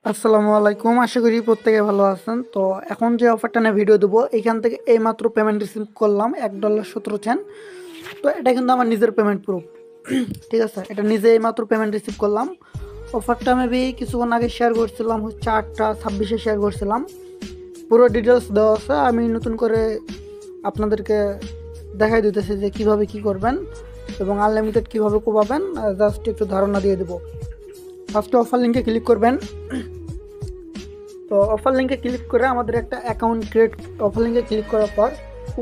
আসসালামু আলাইকুম, আশা করি প্রত্যেকে ভালো আছেন। তো এখন যে অফারটা নিয়ে ভিডিও দেবো, এখান থেকে এইমাত্র পেমেন্ট রিসিভ করলাম $1.17। তো এটা কিন্তু আমার নিজের পেমেন্ট প্রুফ। ঠিক আছে, এটা নিজে এইমাত্র পেমেন্ট রিসিভ করলাম। অফারটা মেবি কিছুক্ষণ আগে শেয়ার করছিলাম, হচ্ছে 8:26 শেয়ার করছিলাম। পুরো ডিটেলস দেওয়া আছে। আমি নতুন করে আপনাদেরকে দেখাই দিতেছি যে কিভাবে কি করবেন এবং আনলিমিটেড কীভাবে কোপাবেন, জাস্ট একটু ধারণা দিয়ে দেবো। ফার্স্টে অফার লিঙ্কে ক্লিক করবেন। তো অফার লিঙ্কে ক্লিক করে আমাদের একটা অ্যাকাউন্ট ক্রিয়েট, অফার লিঙ্কে ক্লিক করার পর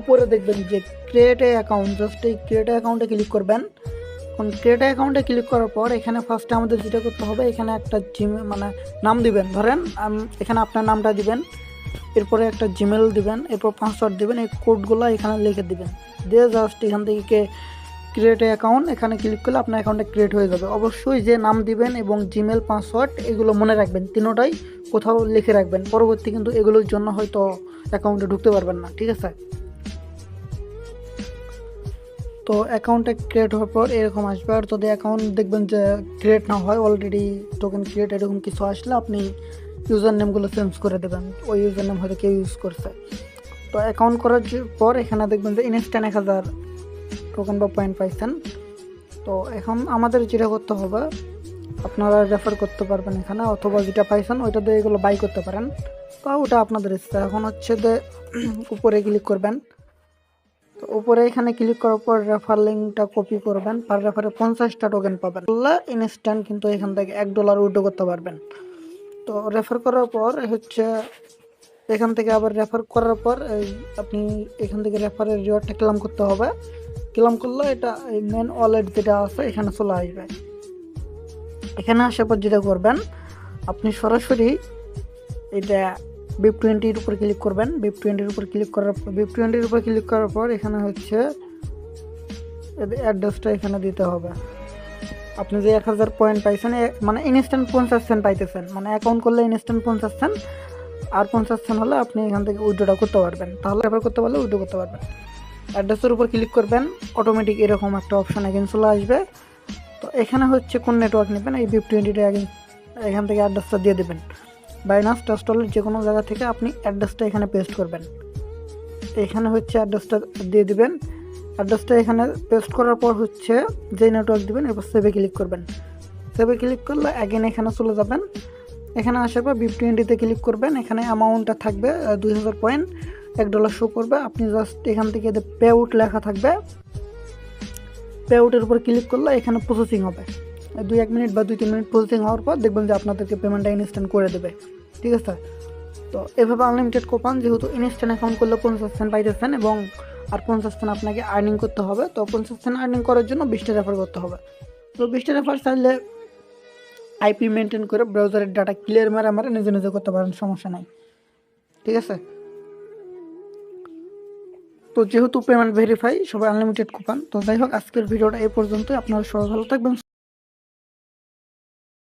উপরে দেখবেন যে ক্রিয়েট এ অ্যাকাউন্ট, জাস্ট এই ক্রিয়েট অ্যাকাউন্টে ক্লিক করবেন। এখন ক্রিয়েট অ্যাকাউন্টে ক্লিক করার পর এখানে ফার্স্টে আমাদের যেটা করতে হবে, এখানে একটা মানে নাম দিবেন। ধরেন এখানে আপনার নামটা দিবেন, এরপরে একটা জিমেল দিবেন, এরপর পাসওয়ার্ড দিবেন, এই কোডগুলো এখানে লিখে দিবেন। দিয়ে জাস্ট এখান থেকে ক্রিয়েট অ্যাকাউন্ট এখানে ক্লিক করলে আপনার অ্যাকাউন্টটা ক্রিয়েট হয়ে যাবে। অবশ্যই যে নাম দিবেন এবং জিমেল পাসওয়ার্ড এগুলো মনে রাখবেন, তিনোটাই কোথাও লিখে রাখবেন। পরবর্তী কিন্তু এগুলোর জন্য হয়তো অ্যাকাউন্টে ঢুকতে পারবেন না। ঠিক আছে, তো অ্যাকাউন্টটা ক্রিয়েট হওয়ার পর এরকম আসবে। আর যদি অ্যাকাউন্ট দেখবেন যে ক্রিয়েট না হয়, অলরেডি টোকেন ক্রিয়েট এরকম কিছু আসলে আপনি ইউজার নেমগুলো চেঞ্জ করে দেবেন। ওই ইউজার নেম হয়তো কেউ ইউজ করছে। তো অ্যাকাউন্ট করার পর এখানে দেখবেন যে ইনস্ট্যান্ট 1000 টোকেন বা পয়েন্ট পাইছেন। তো এখন আমাদের যেটা করতে হবে, আপনারা রেফার করতে পারবেন এখানে, অথবা যেটা পাইছেন ওইটা দিয়ে এগুলো বাই করতে পারেন। তো ওটা আপনাদের ইচ্ছা। এখন হচ্ছে যে উপরে ক্লিক করবেন। তো উপরে এখানে ক্লিক করার পর রেফার লিঙ্কটা কপি করবেন। পার রেফারে 50টা টোকেন পাবেন। ইনস্ট্যান্ট কিন্তু এখান থেকে $1 উইথড্র করতে পারবেন। তো রেফার করার পর হচ্ছে এখান থেকে আবার রেফার করার পর আপনি এখান থেকে রেফারের রিওয়ার্ডটা ক্লেম করতে হবে। ক্লেম করলে এটা এই মেন ওয়ালেট যেটা আছে এখানে চলে আসবে। এখানে আসার পর যেটা করবেন, আপনি সরাসরি এটা BIP20 উপর ক্লিক করবেন। BIP20 উপর ক্লিক করার পর এখানে হচ্ছে অ্যাড্রেসটা এখানে দিতে হবে। আপনি যে 1000 পয়েন্ট পাইছেন, মানে ইনস্ট্যান্ট 50 সেন্ট পাইতেছেন, মানে অ্যাকাউন্ট করলে ইনস্ট্যান্ট 50 সেন্ট, আর 50 সেন্ট হলে আপনি এখান থেকে উইথড্রটা করতে পারবেন। তাহলে রেফার করতে পারলে উইথড্র করতে পারবেন। অ্যাড্রেসের উপর ক্লিক করবেন, অটোমেটিক এরকম একটা অপশন এখানে চলে আসবে। তো এখানে হচ্ছে কোন নেটওয়ার্ক নেবেন, এই BIP20টা এখান থেকে অ্যাড্রেসটা দিয়ে দেবেন। বাইনান্স ট্রাস্ট ওয়ালেট যে কোনো জায়গা থেকে আপনি অ্যাড্রেসটা এখানে পেস্ট করবেন। এখানে হচ্ছে অ্যাড্রেসটা দিয়ে দিবেন। অ্যাড্রেসটা এখানে পেস্ট করার পর হচ্ছে যে নেটওয়ার্ক দিবেন, এরপর সেভে ক্লিক করবেন। সেভে ক্লিক করলে অ্যাগেন এখানে চলে যাবেন। এখানে আসার পর BIP20তে ক্লিক করবেন। এখানে অ্যামাউন্টটা থাকবে 2000 পয়েন্ট, $1 শো করবে। আপনি জাস্ট এখান থেকে পে আউট লেখা থাকবে, পে আউটের উপর ক্লিক করলে এখানে প্রসেসিং হবে। 2-1 মিনিট বা 2-3 মিনিট প্রসেসিং হওয়ার পর দেখবেন যে আপনাদেরকে পেমেন্টটা ইনস্ট্যান্ট করে দেবে। ঠিক আছে, তো এভাবে আনলিমিটেড কোপান। যেহেতু ইনস্ট্যান্ট অ্যাকাউন্ট করলে 50 সেন্ট পাইতেছেন এবং আর 50 সেন্ট আপনাকে আর্নিং করতে হবে। তো 50 সেন্ট আর্নিং করার জন্য 20টা রেফার করতে হবে। তো 20টা রেফার চাইলে আইপি মেনটেন করে ব্রাউজারের ডাটা ক্লিয়ার মারা নিজে নিজে করতে পারেন, সমস্যা নাই। ঠিক আছে, তো যেহেতু পেমেন্ট ভেরিফাই, সবাই আনলিমিটেড কুপন। তো যাই হোক, আজকের ভিডিওটা এই পর্যন্তই। আপনারা সবাই ভালো থাকবেন।